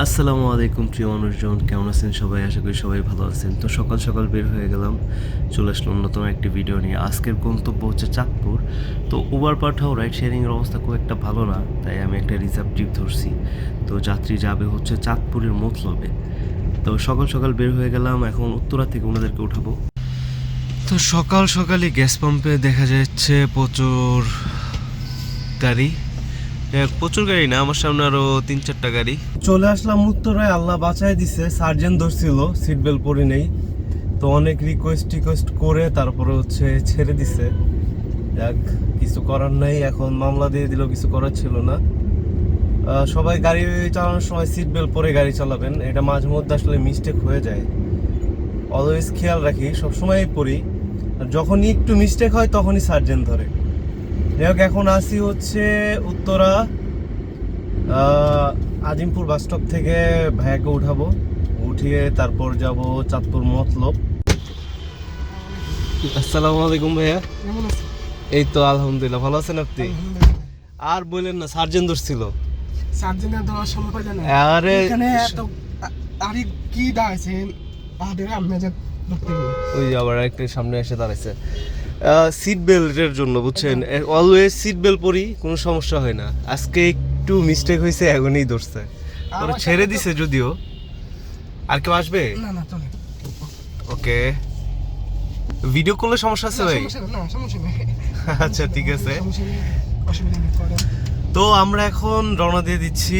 আসসালামু আলাইকুম প্রিয় মানুষজন, কেমন আছেন সবাই? আশা করি সবাই ভালো আছেন। তো সকাল সকাল বের হয়ে গেলাম, চলে আসলাম অন্যতম একটি ভিডিও নিয়ে। আজকের গন্তব্য হচ্ছে চাঁদপুর। তো উবার পাঠাও রাইড শেয়ারিংয়ের অবস্থা খুব একটা ভালো না, তাই আমি একটা রিজার্ভ ট্রিপ ধরছি। তো যাত্রী যাবে হচ্ছে চাঁদপুরের মতলবে। তো সকাল সকাল বের হয়ে গেলাম, এখন উত্তরা থেকে ওনাদেরকে উঠাবো। তো সকাল সকালই গ্যাস পাম্পে দেখা যাচ্ছে প্রচুর গাড়ি। প্রচুর গাড়ি না, আমার সামনে আরো 3-4টা গাড়ি। চলে আসলাম উত্তরায়, আল্লাহ বাঁচাই দিছে। সার্জেন্ট ধরছিল, সিট বেল্ট পরি নেই। তো অনেক রিকোয়েস্ট করে তারপরে হচ্ছে ছেড়ে দিছে। যাক, কিছু করার নাই, এখন মামলা দিয়ে দিল, কিছু করার ছিল না। সবাই গাড়ি চালানোর সময় সিট বেল্ট পরে গাড়ি চালাবেন, এটা মাঝে মধ্যে আসলে মিস্টেক হয়ে যায়। অলওয়েজ খেয়াল রাখি, সবসময়ই পরি। আর যখনই একটু মিস্টেক হয় তখনই সার্জেন্ট ধরে। যাই হোক, এখন আসি হচ্ছে উত্তরা আজিমপুর বাস স্টপ থেকে ভাইয়াকে উঠাবো, উঠিয়ে তারপর যাব চাঁদপুর মতলব। আসসালামু আলাইকুম ভাইয়া। কেমন আছো? এই তো আলহামদুলিল্লাহ, ভালো আছেন আপনি? আলহামদুলিল্লাহ। আর বললেন না, সার্জেন্ট ধরছিল। সার্জেন্টের দেওয়ার সময় পাইলে না। আরে এখানে এত আরে কি দাঁড়াইছে আদের আমি যে ধরতে গেলে। ওই যে আবার একটা সামনে এসে দাঁড়াইছে। সিট বেল্টের জন্য, বুঝছেন, অলওয়েজ সিট বেল্ট পরি, কোনো সমস্যা হয় না। আজকে একটু মিস্টেক হয়েছে, এখনই ধরছে। ওরা ছেড়ে দিছে যদিও। আর কেউ আসবে? না না চলে। ওকে, ভিডিও করলে সমস্যা আছে ভাই? না সমস্যা নেই। আচ্ছা ঠিক আছে। সমস্যা নেই, অসুবিধা নেই, করেন। তো আমরা এখন রওনা দিয়ে দিচ্ছি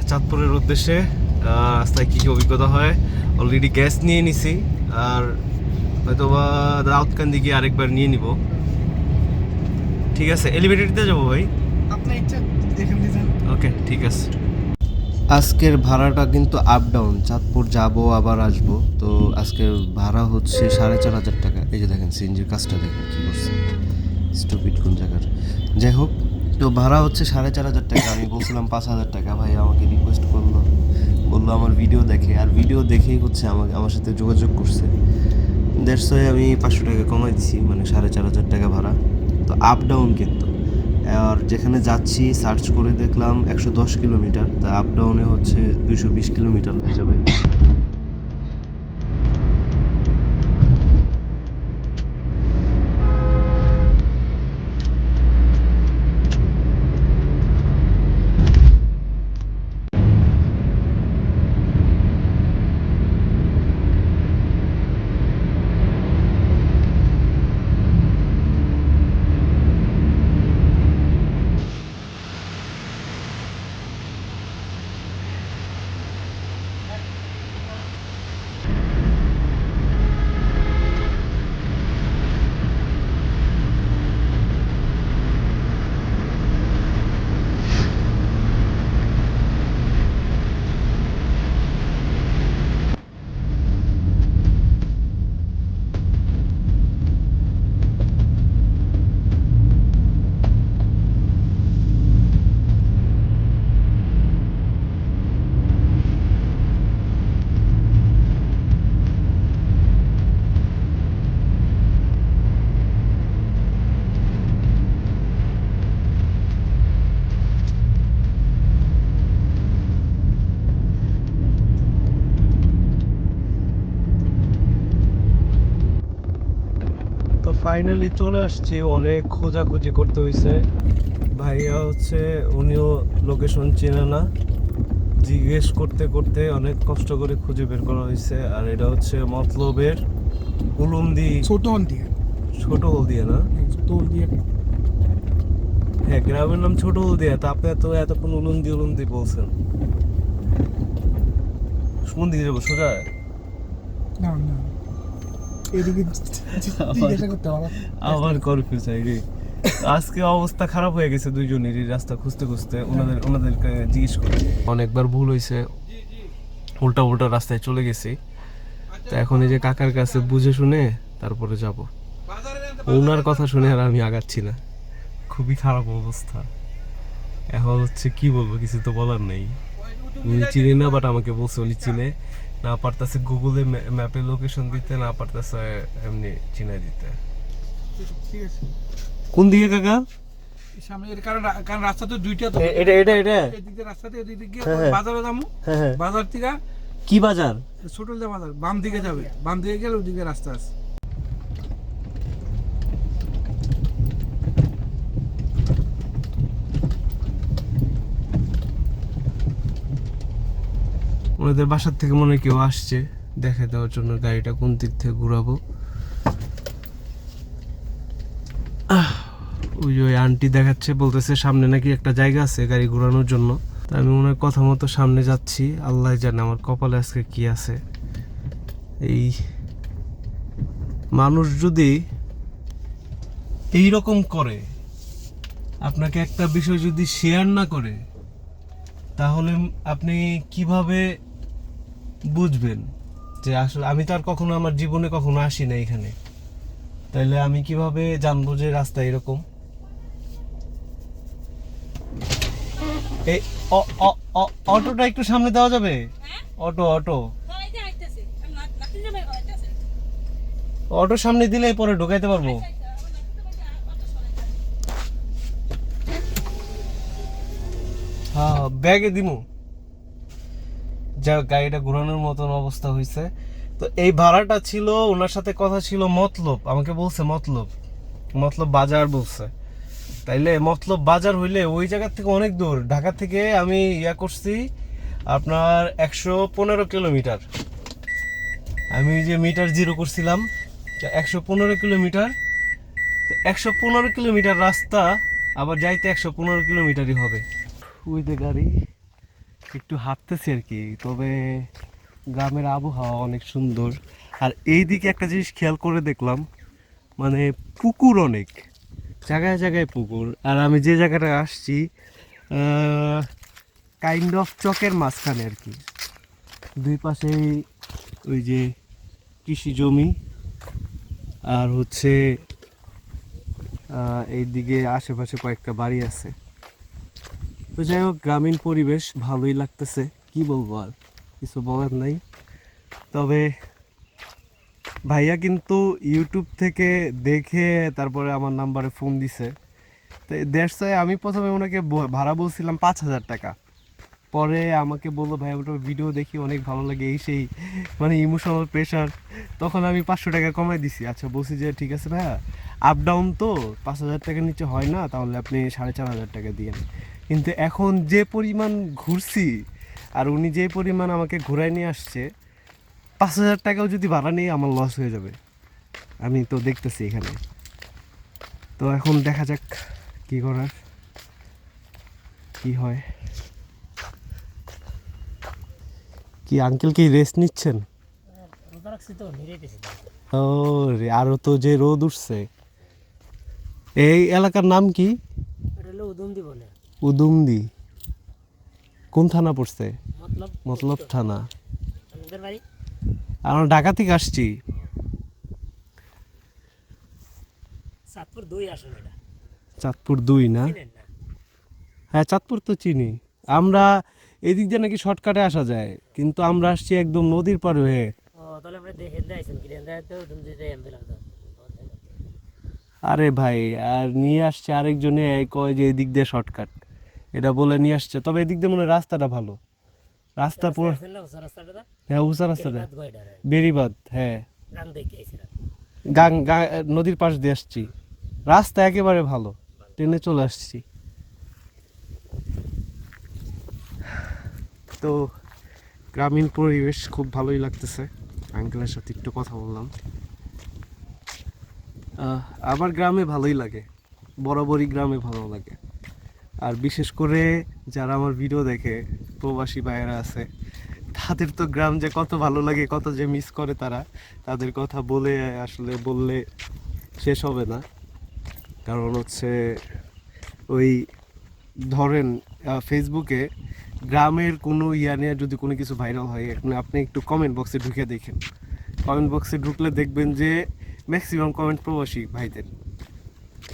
চাঁদপুরের উদ্দেশ্যে। রাস্তায় কী কী অভিজ্ঞতা হয়, অলরেডি গ্যাস নিয়ে নিছি, আর হয়তো বা রাউতকান্দি গিয়ে আরেকবার নিয়ে নিব। ঠিক আছে, এলিভেটেডতে যাবো ভাই। আপনি ইচ্ছা দেখেন দিবেন। ওকে ঠিক আছে। আজকের ভাড়াটা কিন্তু আপ ডাউন, চাঁদপুর যাব আবার আসবো। তো আজকের ভাড়া হচ্ছে 4,500 টাকা। এই যে দেখেন সিএনজির কাজটা দেখেন কী করছে, স্টুপিড কোন জায়গার। যাই হোক, তো ভাড়া হচ্ছে 4,500 টাকা। আমি বলছিলাম 5,000 টাকা। ভাই আমাকে রিকোয়েস্ট বললো আমার ভিডিও দেখে, আর ভিডিও দেখেই হচ্ছে আমার সাথে যোগাযোগ করছে। দ্যাটস ওয়াই আমি 500 টাকা কমাই দিছি, মানে 4,500 টাকা ভাড়া। তো আপ ডাউন কিন্তু। আর যেখানে যাচ্ছি সার্চ করে দেখলাম 110 কিলোমিটার, তা আপ ডাউনে হচ্ছে 220 কিলোমিটার হয়ে যাবে। তো ফাইনালি চলে আসছি, অনেক খোঁজাখুঁজি করতে হয়েছে। ভাইয়া হচ্ছে, উনিও লোকেশন চেনে না, জিজ্ঞেস করতে করতে অনেক কষ্ট করে খুঁজে বের করা হয়েছে। আর এটা হচ্ছে মতলবের উলুমদি, ছোট হল দিয়ে। ছোট হলদিয়া না? ছোট হল দিয়ে। হ্যাঁ, গ্রামের নাম ছোট হলদিয়া। তা আপনি এতক্ষণ উলুমদি বলছেন। কোন দিকে যাবো, সোজা? না না এদিকে জিজ্ঞাসা করতে হবে। আবার কনফিউজ হয়ে গেছি। আজকে অবস্থা খারাপ হয়ে গেছে দুইজনেরই, রাস্তা খুঁজতে খুঁজতে। ওনাদেরকে জিজ্ঞেস করে অনেকবার ভুল হয়েছে, উল্টা উল্টা রাস্তায় চলে গেছি। তো এখন এই যে কাকার কাছে বুঝে শুনে তারপরে যাব। ওনার কথা শুনে আর আমি আগাচ্ছি না, খুবই খারাপ অবস্থা। এখন হচ্ছে কি বলবো, কিছু তো বলার নেই। উনি চিনি না, বাট আমাকে বলছে উনি চিনে। না পারতেছে গুগলে ম্যাপে লোকেশন দিতে, না পারতেছে এমনি চিনে দিতে। ঠিক আছে। কোন দিকে কাকা? সামনে এর কারণ কারণ রাস্তা তো দুইটা তো এটা এটা এটা এদিক দিয়ে রাস্তাতে এদিক দিয়ে হ্যাঁ, হ্যাঁ। বাজারে যাবো হ্যাঁ হ্যাঁ বাজার থেকে কি বাজার? ছোটলদা বাজার বাম দিকে যাবে বাম দিকে গেলে ওদিকে রাস্তা আছে ওনাদের বাসার থেকে মনে হয় কেউ আসছে দেখে দেওয়ার জন্য গাড়িটা কোন দিক থেকে ঘুরাবো। ওই যে ওই আন্টি দেখাচ্ছে, বলতেছে সামনে নাকি একটা জায়গা আছে গাড়ি ঘোরানোর জন্য। তা আমি ওনার কথা মতো সামনে যাচ্ছি। আল্লাহ জানে আমার কপালে আজকে কি আছে। এই মানুষ যদি এই রকম করে, আপনাকে একটা বিষয় যদি শেয়ার না করে, তাহলে আপনি কিভাবে বুঝবেন যে আসলে আমি তো আর কখনো আমার জীবনে কখনো আসি না এখানে, তাইলে আমি কিভাবে জানবো যে রাস্তা এরকম? এই অটোটা একটু সামনে দেওয়া যাবে? অটো অটো অটো সামনে দিলে পরে ঢোকাইতে পারবো। হ্যাঁ ব্যাগে দিমু। যা গাড়িটা ঘোরানোর মতন অবস্থা হয়েছে। তো এই ভাড়াটা ছিল, ওনার সাথে কথা ছিল মতলব, আমাকে বলছে মতলব মতলব বাজার বলছে। তাইলে মতলব বাজার হইলে ওই জায়গার থেকে অনেক দূর। ঢাকা থেকে আমি ইয়া করছি আপনার 115 কিলোমিটার। আমি ওই যে মিটার জিরো করছিলাম 115 কিলোমিটার। 115 কিলোমিটার রাস্তা আবার যাইতে 115 কিলোমিটারই হবে। ওই যে গাড়ি একটু হাঁটতেছি আর কি। তবে গ্রামের আবহাওয়া অনেক সুন্দর। আর এই দিকে একটা জিনিস খেয়াল করে দেখলাম, মানে পুকুর অনেক জায়গায় জায়গায় পুকুর। আর আমি যে জায়গাটা আসছি কাইন্ড অফ চকের মাঝখানে আর কি। দুই পাশে ওই যে কৃষি জমি, আর হচ্ছে এইদিকে আশেপাশে কয়েকটা বাড়ি আছে। তো যাই হোক, গ্রামীণ পরিবেশ ভালোই লাগতেছে, কি বলবো আর কিছু বলার নাই। তবে ভাইয়া কিন্তু ইউটিউব থেকে দেখে তারপরে আমার নাম্বারে ফোন দিছে। তো দ্যাটস আমি প্রথমে ওনাকে ভাড়া বলছিলাম 5,000 টাকা। পরে আমাকে বললো ভাই ওটা ভিডিও দেখি অনেক ভালো লাগে, এই সেই মানে ইমোশনাল প্রেশার। তখন আমি 500 টাকা কমাই দিছি। আচ্ছা বলছি যে ঠিক আছে ভাইয়া, আপ ডাউন তো 5,000 টাকার নিচে হয় না, তাহলে আপনি 4,500 টাকা দিয়েন। কিন্তু এখন যে পরিমাণ ঘুরছি আর উনি যে পরিমাণ আমাকে ঘুরায় নিয়ে আসছে, 5,000 টাকাও যদি ভাড়া নিয়ে আমার লস হয়ে যাবে। আমি তো দেখতেছি এখানে। তো এখন দেখা যাক কি করার, কি হয়। কি আঙ্কেল কি রেস্ট নিচ্ছেন? ও রে, আরো তো যে রোদ উঠছে। এই এলাকার নাম কি? উদুমদি। কোন থানা পড়ছে? মতলব থানা। আমরা ঢাকা থেকে আসছি। চাঁদপুর 2 না? হ্যাঁ চাঁদপুর তো চিনি আমরা। এদিক দিয়ে নাকি শর্টকাটে আসা যায়, কিন্তু আমরা আসছি একদম নদীর পার হয়ে। আরে ভাই, আর নিয়ে আসছে আরেকজনে, কয় যে এদিক দিয়ে শর্টকাট, এটা বলে নিয়ে আসছে। তবে এদিক দিয়ে মনে হয় রাস্তাটা ভালো, রাস্তা পুরো। হ্যাঁ উঁচা রাস্তাটা বেরিবাদ। হ্যাঁ নদীর পাশ দিয়ে আসছি, রাস্তা একেবারে ভালো, ট্রেনে চলে আসছি। তো গ্রামীণ পরিবেশ খুব ভালোই লাগতেছে। আঙ্কেলের সাথে একটু কথা বললাম। আমার গ্রামে ভালোই লাগে, বরাবরই গ্রামে ভালো লাগে। আর বিশেষ করে যারা আমার ভিডিও দেখে, প্রবাসী ভাইয়েরা আছে, তাদের তো গ্রাম যে কত ভালো লাগে, কত যে মিস করে তারা, তাদের কথা বলে আসলে বললে শেষ হবে না। কারণ হচ্ছে ওই ধরেন ফেসবুকে গ্রামের কোনো ইয়া নিয়ে যদি কোনো কিছু ভাইরাল হয়, আপনি একটু কমেন্ট বক্সে ঢুকে দেখেন। কমেন্ট বক্সে ঢুকলে দেখবেন যে ম্যাক্সিমাম কমেন্ট প্রবাসী ভাইদের।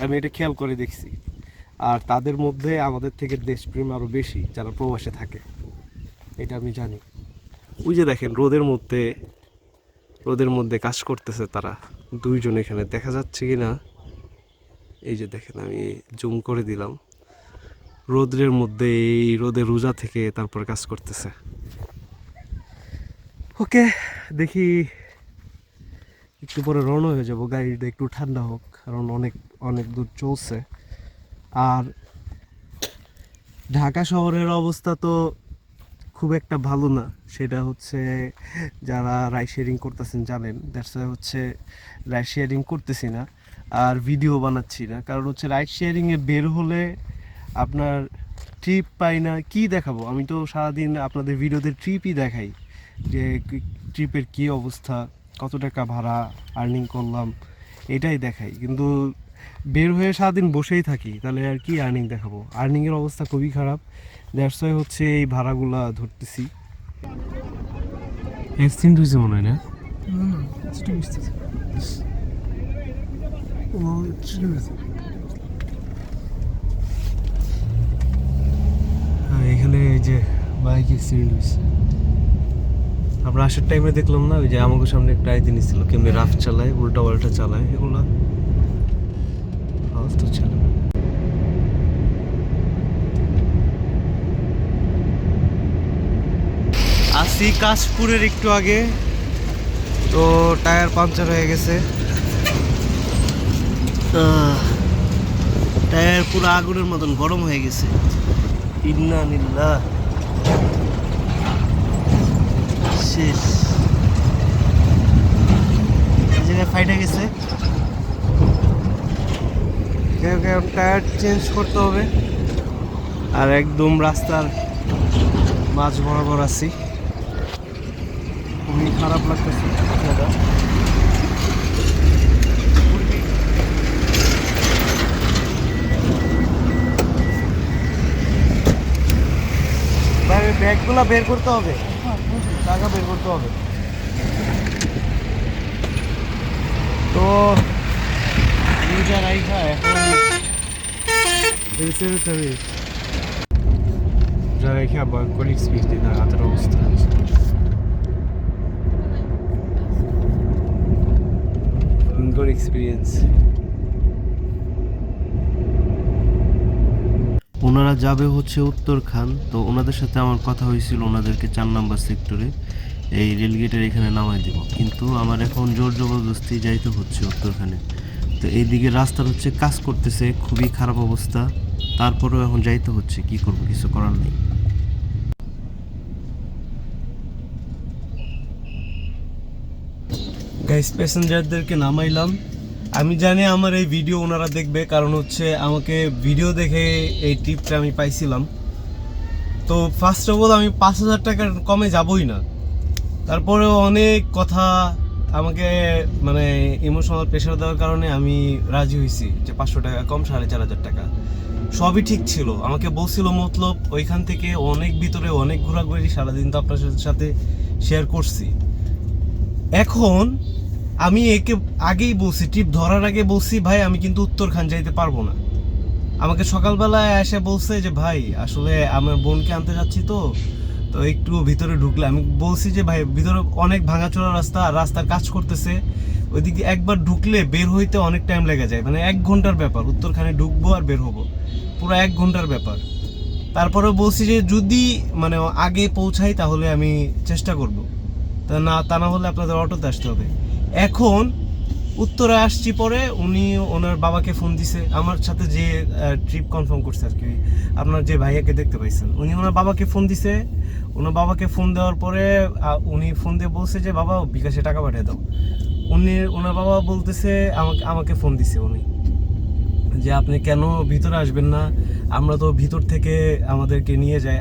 আমি এটা খেয়াল করে দেখছি। আর তাদের মধ্যে আমাদের থেকে দেশপ্রেম আরও বেশি যারা প্রবাসে থাকে, এটা আমি জানি। ওই যে দেখেন রোদের মধ্যে কাজ করতেছে তারা দুইজন। এখানে দেখা যাচ্ছে কি না, এই যে দেখেন আমি জুম করে দিলাম, রোদ্রের মধ্যে এই রোদে রোজা থেকে তারপর কাজ করতেছে। ওকে, দেখি একটু পরে রওনা হয়ে যাব, গাড়িটা একটু ঠান্ডা হোক, কারণ অনেক অনেক দূর চলছে। আর ঢাকা শহরের অবস্থা তো খুব একটা ভালো না, সেটা হচ্ছে যারা রাইড শেয়ারিং করতেছেন জানেন। দ্যাটস হচ্ছে রাইড শেয়ারিং করতেছি না আর ভিডিও বানাচ্ছি না, কারণ হচ্ছে রাইড শেয়ারিংয়ে বের হলে আপনার ট্রিপ পাই না, কি দেখাবো? আমি তো সারাদিন আপনাদের ভিডিওতে ট্রিপই দেখাই, যে ট্রিপের কী অবস্থা, কত টাকা ভাড়া আর্নিং করলাম, এটাই দেখাই। কিন্তু বের হয়ে সারাদিন বসেই থাকি, তাহলে আর কি আর্নিং দেখাবো? আর্নিংয়ের অবস্থা খুবই খারাপ। দ্যাটস ওয়াই হচ্ছে এই ভাড়াগুলা ধরতেছি। অ্যাক্সিডেন্ট হয়েছে মনে হয় না? হ্যাঁ, এখানে এই যে বাইক অ্যাক্সিডেন্ট হয়েছে। আমরা আসার টাইমে দেখলাম না, ওই যে আমাকে সামনে একটা আইতে নিছিল, কেমনি রাফ চালায়, উল্টা পাল্টা চালায়, এগুলা তো চালায়। আসি কাশপুরের একটু আগে, তো টায়ার পাংচার হয়ে গেছে, টায়ার পুরো আগুনের মতন গরম হয়ে গেছে। ইন্না নিল্লাহ, শেষ, এই জায়গায় ফাইটে গেছে। টায়ার চেঞ্জ করতে হবে, আর একদম রাস্তার মাঝ বরাবর আছি, খুবই খারাপ লাগতেছে দাদা। ভাই ব্যাগগুলো বের করতে হবে, টাকা বের করতে হবে। তো দুইটা রাইখা এখন যা রেখে আবার কলিগ স্পিড দিই না, হাতের অবস্থা good experience। ওনারা যাবে হচ্ছে উত্তরখান, তো ওনাদের সাথে আমার কথা হয়েছিল, ওনাদেরকে 4 নম্বর সেক্টরে এই রেলগেটের এখানে নামাই দেব, কিন্তু আমার এখন জোর জবরদস্তি যাইতে হচ্ছে উত্তরখানে। তো এইদিকে রাস্তার হচ্ছে কাজ করতেছে, খুবই খারাপ অবস্থা, তারপরেও এখন যাইতে হচ্ছে, কি করব, কিছু করার নেই। গাইস, প্যাসেঞ্জারদেরকে নামাইলাম। আমি জানি আমার এই ভিডিও ওনারা দেখবে, কারণ হচ্ছে আমাকে ভিডিও দেখে এই ট্রিপটা আমি পাইছিলাম। তো ফার্স্ট অফ অল আমি 5,000 টাকার কমে যাবই না, তারপরেও অনেক কথা আমাকে মানে ইমোশনাল প্রেশার দেওয়ার কারণে আমি রাজি হয়েছি যে 500 টাকা কম, 4,500 টাকা, সবই ঠিক ছিল। আমাকে বলছিল মতলব ওইখান থেকে অনেক ভিতরে, অনেক ঘোরাঘুরি, সারাদিন তো আপনার সাথে শেয়ার করছি। এখন আমি একে আগেই বলছি, ট্রিপ ধরার আগে বলছি, ভাই আমি কিন্তু উত্তরখান যাইতে পারবো না। আমাকে সকালবেলায় এসে বলছে যে ভাই আসলে আমার বোনকে আনতে যাচ্ছি, তো একটু ভিতরে ঢুকলে। আমি বলছি যে ভাই ভিতরে অনেক ভাঙাচোরা রাস্তা, আর রাস্তার কাজ করতেছে, ওইদিকে একবার ঢুকলে বের হইতে অনেক টাইম লেগে যায়, মানে 1 ঘন্টার ব্যাপার। উত্তরখানে ঢুকবো আর বের হবো, পুরো 1 ঘন্টার ব্যাপার। তারপরে বলছি যে যদি মানে আগে পৌঁছাই তাহলে আমি চেষ্টা করব, তা না হলে আপনাদের অটোতে আসতে হবে। এখন উত্তরে আসছি, পরে উনি ওনার বাবাকে ফোন দিছে, আমার সাথে যে ট্রিপ কনফার্ম করছে আর কি, আপনার যে ভাইয়াকে দেখতে পাইছেন, উনি ওনার বাবাকে ফোন দিছে। ওনার বাবাকে ফোন দেওয়ার পরে উনি ফোন দিয়ে বলছে যে বাবা বিকাশে টাকা পাঠিয়ে দাও। ওনার বাবা বলতেছে আমাকে ফোন দিছে উনি, যে আপনি কেন ভিতরে আসবেন না, আমরা তো ভিতর থেকে আমাদেরকে নিয়ে যাই।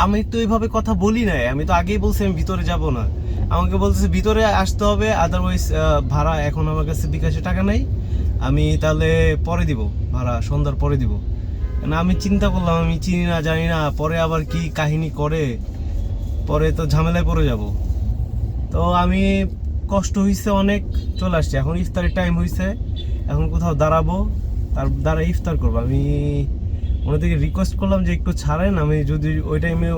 আমি তো এইভাবে কথা বলি নাই, আমি তো আগেই বলছি আমি ভিতরে যাব না। আমাকে বলতেছে ভিতরে আসতে হবে, আদারওয়াইজ ভাড়া এখন আমার কাছে বিকাশে টাকা নাই, আমি তাহলে পরে দিব, ভাড়া সন্ধ্যার পরে দিব। না, আমি চিন্তা করলাম আমি চিনি না জানি না, পরে আবার কি কাহিনী করে, পরে তো ঝামেলায় পড়ে যাব। তো আমি কষ্ট হয়েছে অনেক, চলে আসছে। এখন ইফতারের টাইম হয়েছে, এখন কোথাও দাঁড়াবো, তার দ্বারা ইফতার করবো। আমি ওনাদেরকে রিকোয়েস্ট করলাম যে একটু ছাড়েন, আমি যদি ওই টাইমে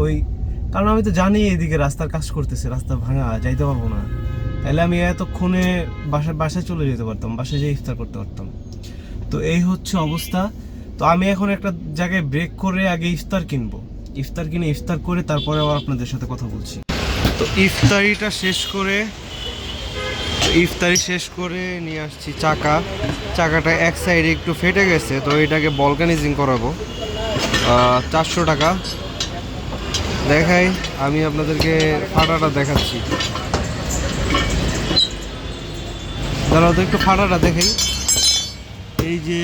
কারণ আমি তো জানি এদিকে রাস্তার কাজ করতেছে, রাস্তা ভাঙা, যাইতে পারবো না, তাহলে আমি এতক্ষণে বাসায় চলে যেতে পারতাম, বাসায় যেয়ে ইফতার করতে পারতাম। তো এই হচ্ছে অবস্থা। তো আমি এখন একটা জায়গায় ব্রেক করে আগে ইফতার কিনবো, ইফতার কিনে ইফতার করে তারপরে আবার আপনাদের সাথে কথা বলছি। তো ইফতারিটা শেষ করে নিয়ে আসছি চাকাটা এক সাইডে একটু ফেটে গেছে, তো এটাকে ভলকানাইজিং করাবো। 400 টাকা। দেখাই, আমি আপনাদেরকে ফাটাটা দেখাচ্ছি। দাঁড়াও তো একটু ফাটাটা দেখাই। এই যে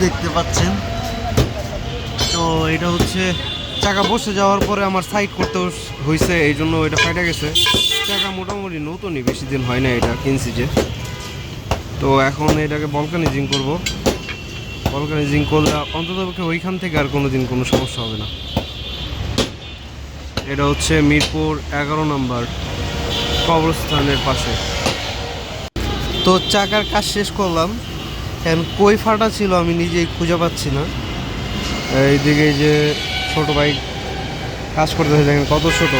দেখতে পাচ্ছেন, তো এটা হচ্ছে চাকা বসে যাওয়ার পরে আমার সাইড করতে হয়েছে, এই জন্য এটা ফাটা গেছে। চাকা মোটামুটি নতুনই, বেশি দিন হয় না এটা কিনছি যে। তো এখন এটাকে ভলকানাইজিং করব। ভলকানাইজিং করলে অন্ততপক্ষে ওইখান থেকে আর কোনোদিন কোনো সমস্যা হবে না। এটা হচ্ছে মিরপুর 11 নম্বর কবরস্থানের পাশে। তো চাকার কাজ শেষ করলাম, এখন কই ফাটা ছিল আমি নিজেই খুঁজে পাচ্ছি না। এইদিকে যে ছোট ভাই কাজ করতেছে, দেখেন কত ছোট,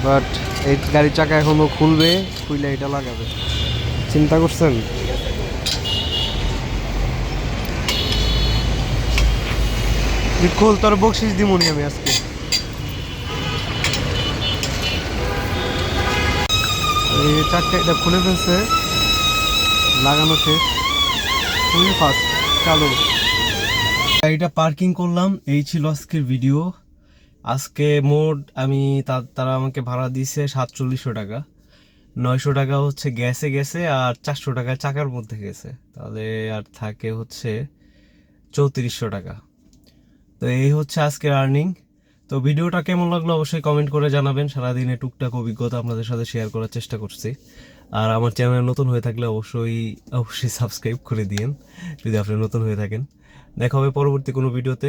বাট এই গাড়ির চাকা এখনো খুলবে, খুলে এটা লাগাবে। চিন্তা করছেন? খোল, তোর বকশিস দিমুনি আমি আজকে। এই চাকা এটা খুলে ফেলছে, লাগানো শেষ, খুবই ফাস্ট চালু। গাড়িটা পার্কিং করলাম, এই ছিল আজকের ভিডিও। আজকে মোট আমি তারা আমাকে ভাড়া দিয়েছে 4700 টাকা। 900 টাকা হচ্ছে গ্যাসে গেছে, আর 400 টাকা চাকার মধ্যে গেছে, তাহলে আর থাকে হচ্ছে 3400 টাকা। তো এই হচ্ছে আজকের আর্নিং। তো ভিডিওটা কেমন লাগলো অবশ্যই কমেন্ট করে জানাবেন। সারাদিনে টুকটাক অভিজ্ঞতা আপনাদের সাথে শেয়ার করার চেষ্টা করছি। আর আমার চ্যানেল নতুন হয়ে থাকলে অবশ্যই সাবস্ক্রাইব করে দিন যদি আপনি নতুন হয়ে থাকেন। দেখা হবে পরবর্তী কোনো ভিডিওতে।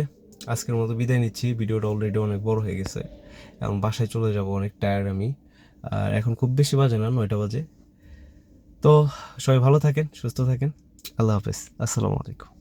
আজকের মতো বিদায় নিচ্ছি, ভিডিওটা অলরেডি অনেক বড় হয়ে গেছে, এখন বাসায় চলে যাব, অনেক টায়ার্ড আমি। আর এখন খুব বেশি বাজে না, 9টা বাজে। তো সবাই ভালো থাকেন, সুস্থ থাকেন, আল্লাহ হাফেজ, আসসালামু আলাইকুম।